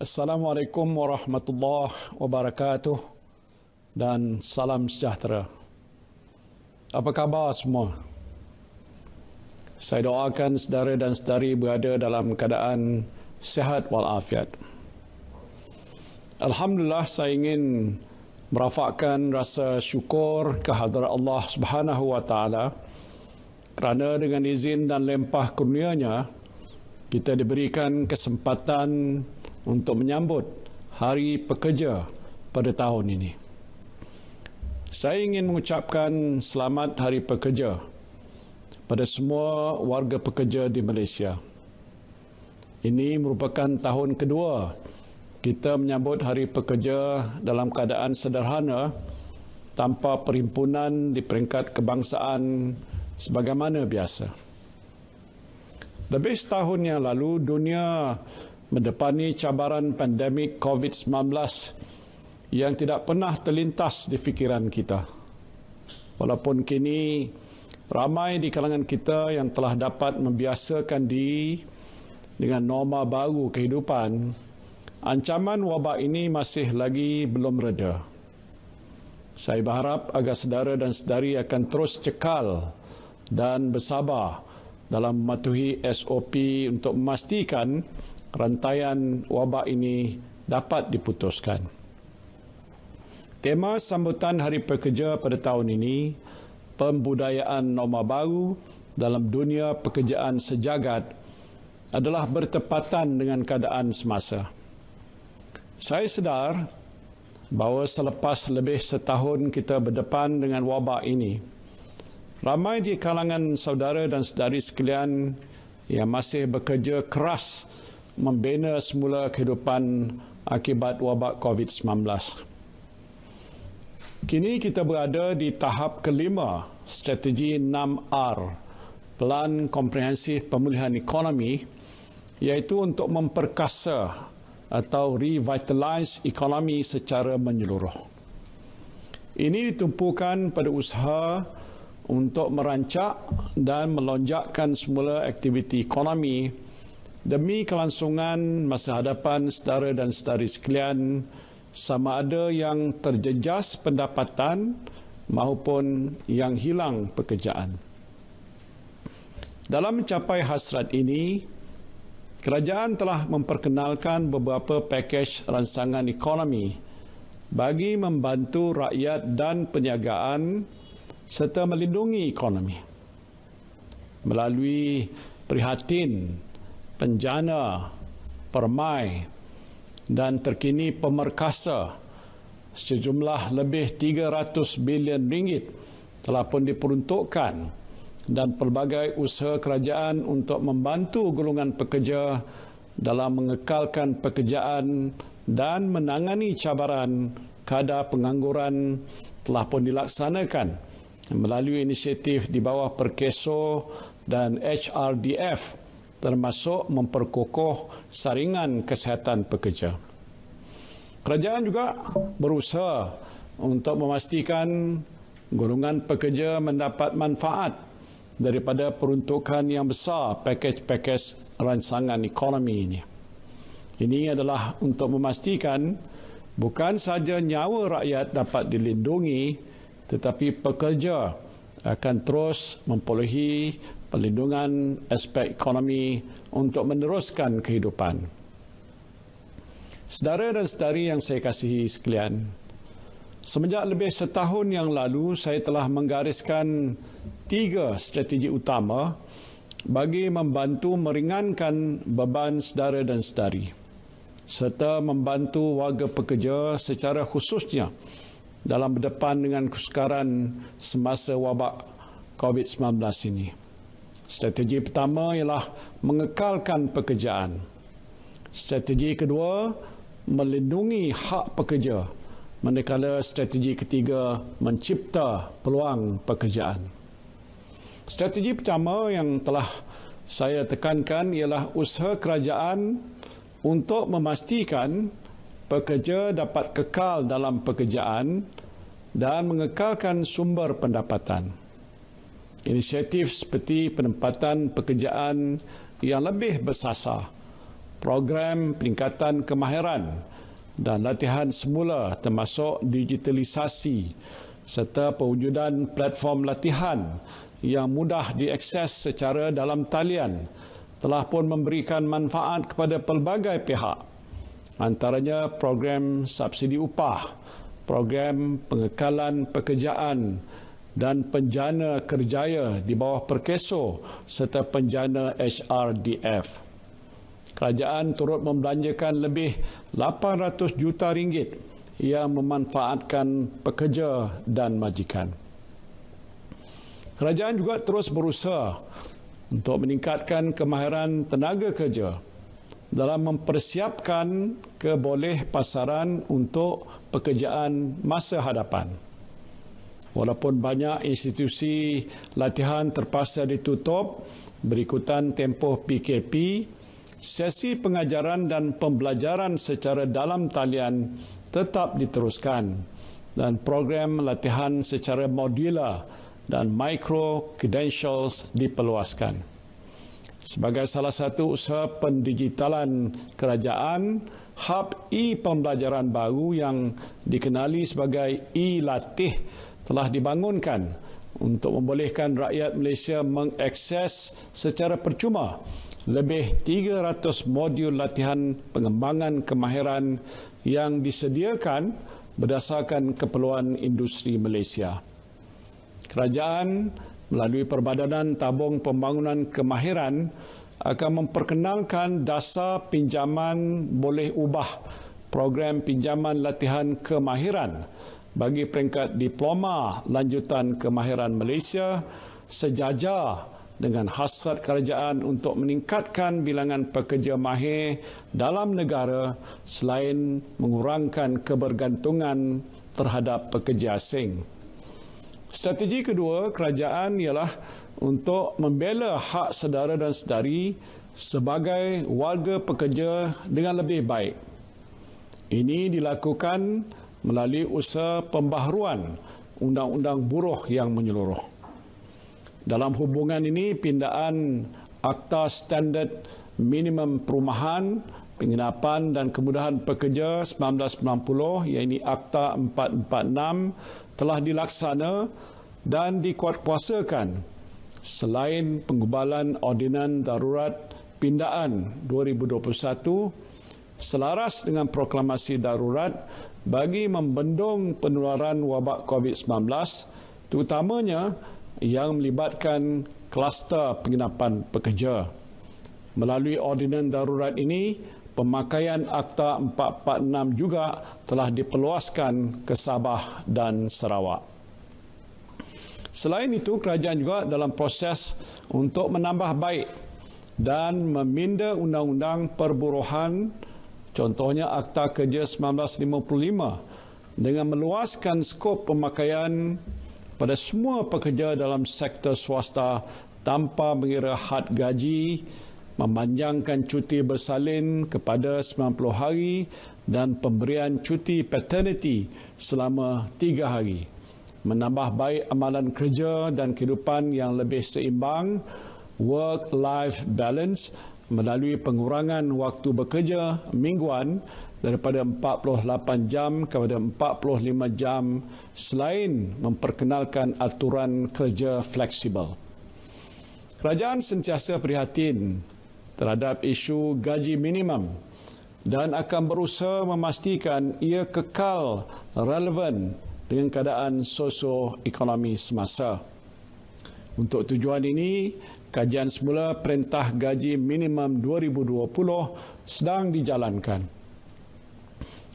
Assalamualaikum warahmatullahi wabarakatuh dan salam sejahtera. Apa khabar semua? Saya doakan saudara dan saudari berada dalam keadaan sihat walafiat. Alhamdulillah, saya ingin merafakkan rasa syukur kehadrat Allah Subhanahu wa taala kerana dengan izin dan limpah kurnia-Nya kita diberikan kesempatan untuk menyambut Hari Pekerja pada tahun ini. Saya ingin mengucapkan selamat Hari Pekerja pada semua warga pekerja di Malaysia. Ini merupakan tahun kedua kita menyambut Hari Pekerja dalam keadaan sederhana tanpa perhimpunan di peringkat kebangsaan sebagaimana biasa. Lebih setahun yang lalu, dunia mendepani cabaran pandemik COVID-19 yang tidak pernah terlintas di fikiran kita. Walaupun kini ramai di kalangan kita yang telah dapat membiasakan diri dengan norma baru kehidupan, ancaman wabak ini masih lagi belum reda. Saya berharap agar saudara dan saudari akan terus cekal dan bersabar dalam mematuhi SOP untuk memastikan rantaian wabak ini dapat diputuskan. Tema sambutan Hari Pekerja pada tahun ini, pembudayaan norma baru dalam dunia pekerjaan sejagat, adalah bertepatan dengan keadaan semasa. Saya sedar bahawa selepas lebih setahun kita berdepan dengan wabak ini, ramai di kalangan saudara dan saudari sekalian yang masih bekerja keras membina semula kehidupan akibat wabak COVID-19. Kini kita berada di tahap kelima strategi 6R, Pelan Komprehensif Pemulihan Ekonomi, iaitu untuk memperkasa atau revitalize ekonomi secara menyeluruh. Ini ditumpukan pada usaha untuk merancak dan melonjakkan semula aktiviti ekonomi demi kelangsungan masa hadapan saudara dan saudari sekalian, sama ada yang terjejas pendapatan maupun yang hilang pekerjaan. Dalam mencapai hasrat ini, kerajaan telah memperkenalkan beberapa pakej rancangan ekonomi bagi membantu rakyat dan perniagaan serta melindungi ekonomi. Melalui prihatin, penjana, permai dan terkini pemerkasa, sejumlah lebih 300 bilion ringgit telah pun diperuntukkan dan pelbagai usaha kerajaan untuk membantu golongan pekerja dalam mengekalkan pekerjaan dan menangani cabaran kadar pengangguran telah pun dilaksanakan melalui inisiatif di bawah Perkeso dan HRDF, termasuk memperkokoh saringan kesihatan pekerja. Kerajaan juga berusaha untuk memastikan golongan pekerja mendapat manfaat daripada peruntukan yang besar pakej-pakej rancangan ekonomi ini. Ini adalah untuk memastikan bukan sahaja nyawa rakyat dapat dilindungi, tetapi pekerja akan terus memperolehi perlindungan aspek ekonomi untuk meneruskan kehidupan. Saudara dan saudari yang saya kasihi sekalian, semenjak lebih setahun yang lalu saya telah menggariskan 3 strategi utama bagi membantu meringankan beban saudara dan saudari serta membantu warga pekerja secara khususnya dalam berdepan dengan kesukaran semasa wabak COVID-19 ini. Strategi pertama ialah mengekalkan pekerjaan. Strategi kedua, melindungi hak pekerja. Manakala strategi ketiga, mencipta peluang pekerjaan. Strategi pertama yang telah saya tekankan ialah usaha kerajaan untuk memastikan pekerja dapat kekal dalam pekerjaan dan mengekalkan sumber pendapatan. Inisiatif seperti penempatan pekerjaan yang lebih bersasar program peningkatan kemahiran dan latihan semula termasuk digitalisasi serta pewujudan platform latihan yang mudah diakses secara dalam talian telah pun memberikan manfaat kepada pelbagai pihak, antaranya program subsidi upah, program pengekalan pekerjaan dan penjana kerjaya di bawah Perkeso serta penjana HRDF. Kerajaan turut membelanjakan lebih 800 juta ringgit yang memanfaatkan pekerja dan majikan. Kerajaan juga terus berusaha untuk meningkatkan kemahiran tenaga kerja dalam mempersiapkan keboleh pasaran untuk pekerjaan masa hadapan. Walaupun banyak institusi latihan terpaksa ditutup berikutan tempoh PKP, sesi pengajaran dan pembelajaran secara dalam talian tetap diteruskan dan program latihan secara modular dan micro-credentials diperluaskan. Sebagai salah satu usaha pendigitalan kerajaan, hub e-pembelajaran baru yang dikenali sebagai e-latih telah dibangunkan untuk membolehkan rakyat Malaysia mengakses secara percuma lebih 300 modul latihan pengembangan kemahiran yang disediakan berdasarkan keperluan industri Malaysia. Kerajaan melalui Perbadanan Tabung Pembangunan Kemahiran akan memperkenalkan dasar pinjaman boleh ubah program pinjaman latihan kemahiran bagi peringkat diploma lanjutan kemahiran Malaysia sejajar dengan hasrat kerajaan untuk meningkatkan bilangan pekerja mahir dalam negara selain mengurangkan kebergantungan terhadap pekerja asing. Strategi kedua kerajaan ialah untuk membela hak saudara dan saudari sebagai warga pekerja dengan lebih baik. Ini dilakukan melalui usaha pembaharuan Undang-Undang Buruh yang menyeluruh. Dalam hubungan ini, pindaan Akta Standard Minimum Perumahan, Penginapan dan Kemudahan Pekerja 1990, iaitu Akta 446, telah dilaksana dan dikuatkuasakan selain pengubalan Ordinan Darurat Pindaan 2021 selaras dengan proklamasi darurat bagi membendung penularan wabak COVID-19, terutamanya yang melibatkan kluster penginapan pekerja. Melalui ordinan darurat ini, pemakaian Akta 446 juga telah diperluaskan ke Sabah dan Sarawak. Selain itu, kerajaan juga dalam proses untuk menambah baik dan meminda undang-undang perburuhan, contohnya Akta Kerja 1955, dengan meluaskan skop pemakaian pada semua pekerja dalam sektor swasta tanpa mengira had gaji, memanjangkan cuti bersalin kepada 90 hari dan pemberian cuti paternity selama 3 hari. Menambah baik amalan kerja dan kehidupan yang lebih seimbang, work-life balance, melalui pengurangan waktu bekerja mingguan daripada 48 jam kepada 45 jam selain memperkenalkan aturan kerja fleksibel. Kerajaan sentiasa prihatin terhadap isu gaji minimum dan akan berusaha memastikan ia kekal relevan dengan keadaan sosioekonomi semasa. Untuk tujuan ini, kajian semula Perintah Gaji Minimum 2020 sedang dijalankan.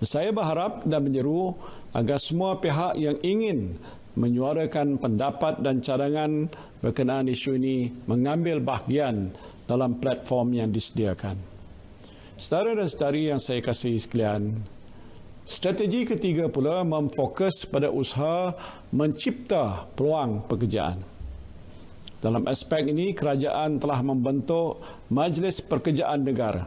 Saya berharap dan menyeru agar semua pihak yang ingin menyuarakan pendapat dan cadangan berkenaan isu ini mengambil bahagian dalam platform yang disediakan. Saudara dan saudari yang saya kasihi sekalian, strategi ketiga pula memfokus pada usaha mencipta peluang pekerjaan. Dalam aspek ini, kerajaan telah membentuk Majlis Pekerjaan Negara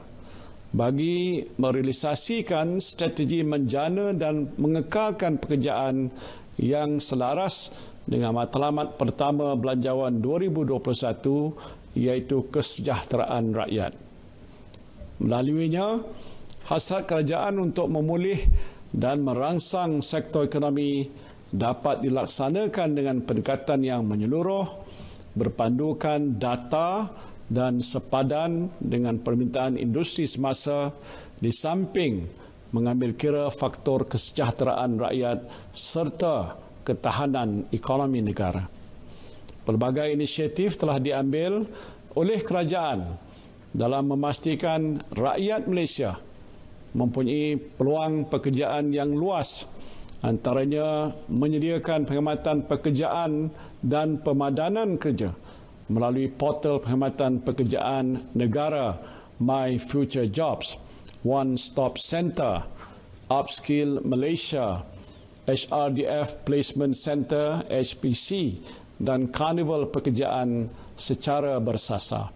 bagi merealisasikan strategi menjana dan mengekalkan pekerjaan yang selaras dengan matlamat pertama Belanjawan 2021, iaitu kesejahteraan rakyat. Melaluinya, hasrat kerajaan untuk memulih dan merangsang sektor ekonomi dapat dilaksanakan dengan pendekatan yang menyeluruh, berpandukan data dan sepadan dengan permintaan industri semasa di samping mengambil kira faktor kesejahteraan rakyat serta ketahanan ekonomi negara. Pelbagai inisiatif telah diambil oleh kerajaan dalam memastikan rakyat Malaysia mempunyai peluang pekerjaan yang luas, antaranya menyediakan penghematan pekerjaan dan pemadanan kerja melalui portal penghematan pekerjaan negara My Future Jobs, One Stop Center, Upskill Malaysia, HRDF Placement Center HPC dan Karnival Pekerjaan secara bersasar.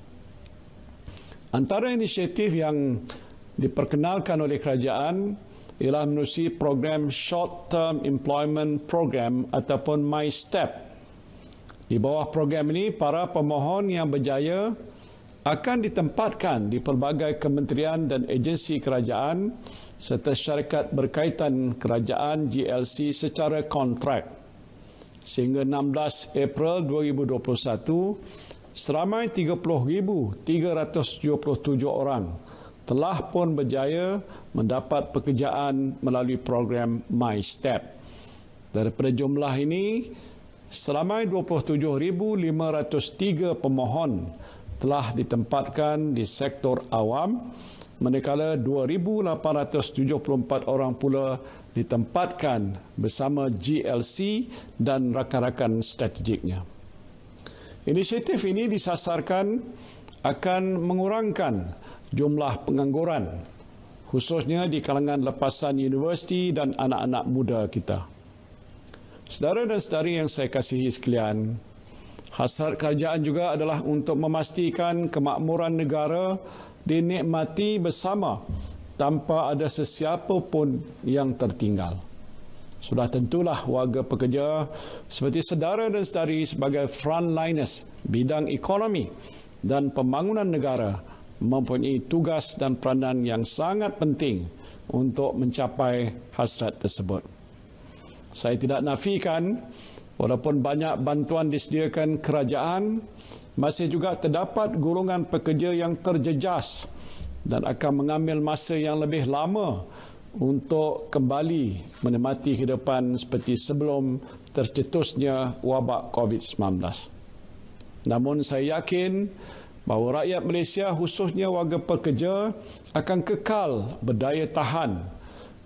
Antara inisiatif yang diperkenalkan oleh kerajaan ialah menerusi program Short Term Employment Program ataupun MyStep. Di bawah program ini, para pemohon yang berjaya akan ditempatkan di pelbagai kementerian dan agensi kerajaan serta syarikat berkaitan kerajaan GLC secara kontrak. Sehingga 16 April 2021, seramai 30,377 orang telah pun berjaya mendapat pekerjaan melalui program MyStep. Daripada jumlah ini, seramai 27,503 pemohon telah ditempatkan di sektor awam, manakala 2,874 orang pula ditempatkan bersama GLC dan rakan-rakan strategiknya. Inisiatif ini disasarkan akan mengurangkan jumlah pengangguran, khususnya di kalangan lepasan universiti dan anak-anak muda kita. Saudara dan saudari yang saya kasihi sekalian, hasrat kerajaan juga adalah untuk memastikan kemakmuran negara dinikmati bersama tanpa ada sesiapa pun yang tertinggal. Sudah tentulah warga pekerja seperti saudara dan saudari sebagai frontliners bidang ekonomi dan pembangunan negara mempunyai tugas dan peranan yang sangat penting untuk mencapai hasrat tersebut. Saya tidak nafikan, walaupun banyak bantuan disediakan kerajaan, masih juga terdapat golongan pekerja yang terjejas dan akan mengambil masa yang lebih lama untuk kembali menikmati kehidupan seperti sebelum tercetusnya wabak COVID-19. Namun saya yakin bahawa rakyat Malaysia, khususnya warga pekerja, akan kekal berdaya tahan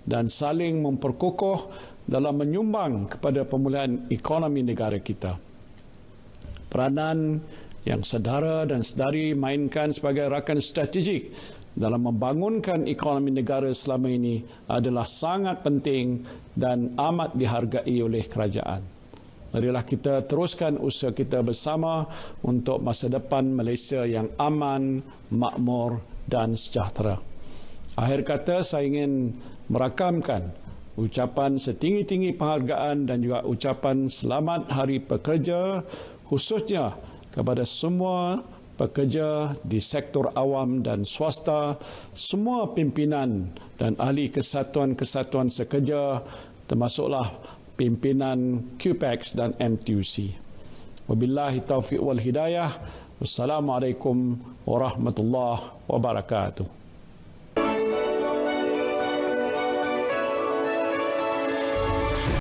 dan saling memperkokoh dalam menyumbang kepada pemulihan ekonomi negara kita. Peranan yang saudara dan saudari mainkan sebagai rakan strategik dalam membangunkan ekonomi negara selama ini adalah sangat penting dan amat dihargai oleh kerajaan. Marilah kita teruskan usaha kita bersama untuk masa depan Malaysia yang aman, makmur dan sejahtera. Akhir kata, saya ingin merakamkan ucapan setinggi-tinggi penghargaan dan juga ucapan selamat Hari Pekerja, khususnya kepada semua pekerja di sektor awam dan swasta, semua pimpinan dan ahli kesatuan-kesatuan sekerja, termasuklah pimpinan QPEX dan MTUC. Wabillahi taufiq wal hidayah. Wassalamualaikum warahmatullahi wabarakatuh.